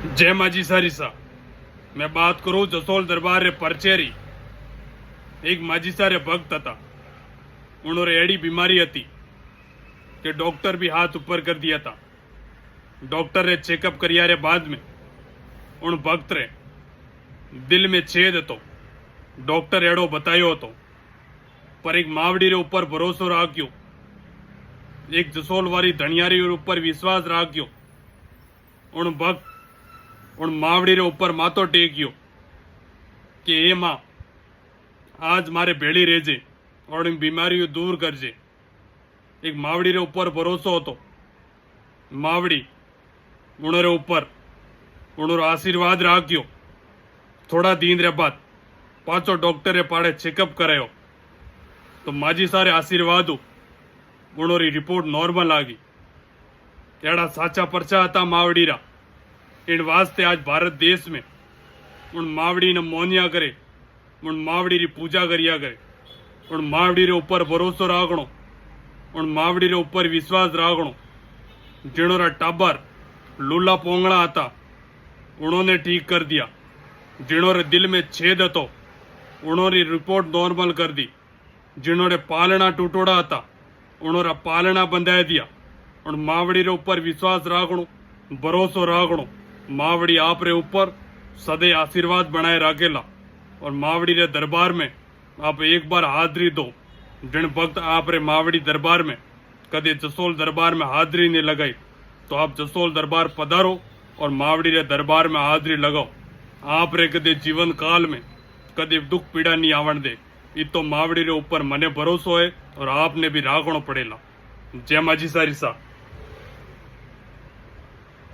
जय माजी सारिसा। मैं बात करूं जसोल दरबार रे परचेरी। एक माजी सारे भक्त था। उन्होंने एडी बीमारी थी कि डॉक्टर भी हाथ ऊपर कर दिया था। डॉक्टर रे चेकअप करिया रे बाद में उन भक्त रे दिल में छेद तो डॉक्टर एडो बतायो तो पर एक मावड़ी रे ऊपर भरोसो राख्यो, एक जसोल वाली धनियारी रे ऊपर विश्वास राख्यो। उन भक्त उन मावड़ी रे ऊपर मातो टेक्यो कि ए माँ आज मारे भेड़ी रेजे और इन बीमारियों दूर करजे। एक मावड़ी रे ऊपर भरोसो होतो। मावड़ी उनरे ऊपर उनरो आशीर्वाद राख्यो। थोड़ा दिन रे बाद पाचो डॉक्टरे पाड़े चेकअप करायो तो माजी सारे आशीर्वाद उनरी रिपोर्ट नॉर्मल आ गई। केड़ा साचा परचा था मावड़ी रा। इन वास्ते आज भारत देश में उन मावड़ी ने मोनिया करे, उन मावड़ी री पूजा करिया करे, उन मावड़ी रे ऊपर भरोसो राखणो, उन मावड़ी रे ऊपर विश्वास राखणो। जिनोरा टाबर लूला पोंगड़ा था उन्होंने ठीक कर दिया। जिनोरे दिल में छेद હતો उन्होंने रिपोर्ट नॉर्मल कर दी। जिन्होंने पालना टूटोड़ा था उन्होंने पालना बंधाई दिया। उन मावड़ी रे ऊपर विश्वास राखणो, भरोसो राखणो। मावड़ी आप रे ऊपर सदै आशीर्वाद बनाए राखेला। और मावड़ी रे दरबार में आप एक बार हाजरी दो। जिन भक्त आप रे मावड़ी दरबार में कदे जसोल दरबार में हाजरी नहीं लगाई तो आप जसोल दरबार पधारो और मावड़ी रे दरबार में हाजरी लगाओ। आप रे कदे जीवन काल में कदे दुख पीड़ा नहीं आवण दे। ये तो मावड़ी रे ऊपर मने भरोसो है और आपने भी राखणो पड़ेला। जय माजी सारी सा।